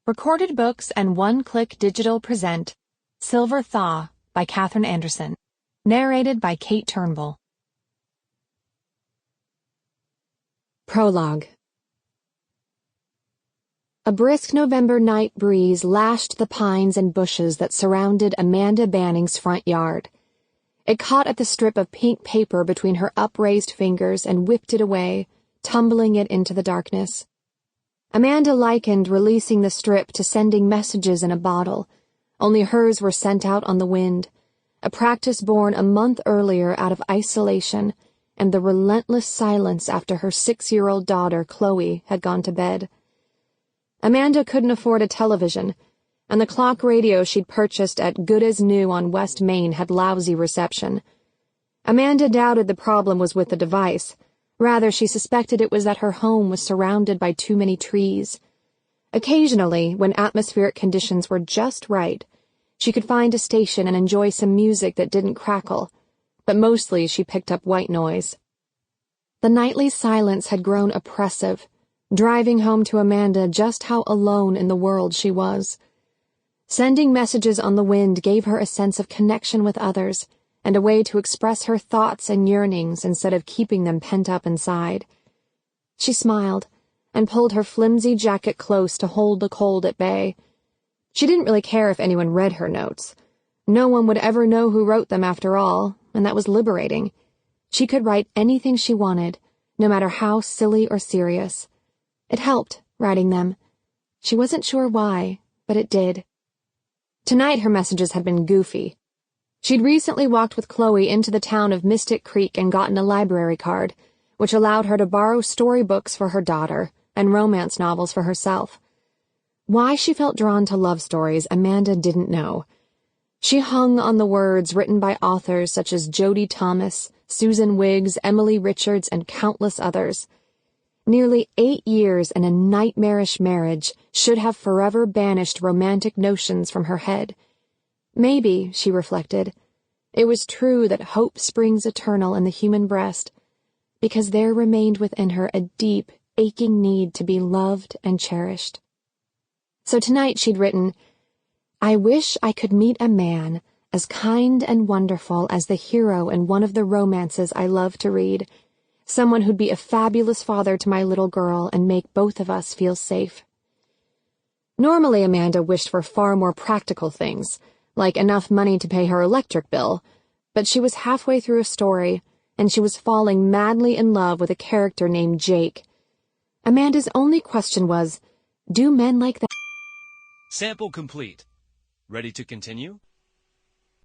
Recorded Books and One-Click Digital present Silver Thaw by Katherine Anderson. Narrated by Kate Turnbull. Prologue. A brisk November night breeze lashed the pines and bushes that surrounded Amanda Banning's front yard. It caught at the strip of pink paper between her upraised fingers and whipped it away, tumbling it into the darkness. Amanda likened releasing the strip to sending messages in a bottle, only hers were sent out on the wind, a practice born a month earlier out of isolation and the relentless silence after her 6-year-old daughter, Chloe, had gone to bed. Amanda couldn't afford a television, and the clock radio she'd purchased at Good as New on West Main had lousy reception. Amanda doubted the problem was with the device. Rather, she suspected it was that her home was surrounded by too many trees. Occasionally, when atmospheric conditions were just right, she could find a station and enjoy some music that didn't crackle, but mostly she picked up white noise. The nightly silence had grown oppressive, driving home to Amanda just how alone in the world she was. Sending messages on the wind gave her a sense of connection with others, and a way to express her thoughts and yearnings instead of keeping them pent up inside. She smiled, and pulled her flimsy jacket close to hold the cold at bay. She didn't really care if anyone read her notes. No one would ever know who wrote them after all, and that was liberating. She could write anything she wanted, no matter how silly or serious. It helped, writing them. She wasn't sure why, but it did. Tonight her messages had been goofy. She'd recently walked with Chloe into the town of Mystic Creek and gotten a library card, which allowed her to borrow storybooks for her daughter and romance novels for herself. Why she felt drawn to love stories, Amanda didn't know. She hung on the words written by authors such as Jodie Thomas, Susan Wiggs, Emily Richards, and countless others. Nearly 8 years and a nightmarish marriage should have forever banished romantic notions from her head. Maybe, she reflected, it was true that hope springs eternal in the human breast, because there remained within her a deep, aching need to be loved and cherished. So tonight she'd written, I wish I could meet a man as kind and wonderful as the hero in one of the romances I love to read, someone who'd be a fabulous father to my little girl and make both of us feel safe. Normally Amanda wished for far more practical things, like enough money to pay her electric bill, but she was halfway through a story, and she was falling madly in love with a character named Jake. Amanda's only question was, do men like that? Sample complete. Ready to continue?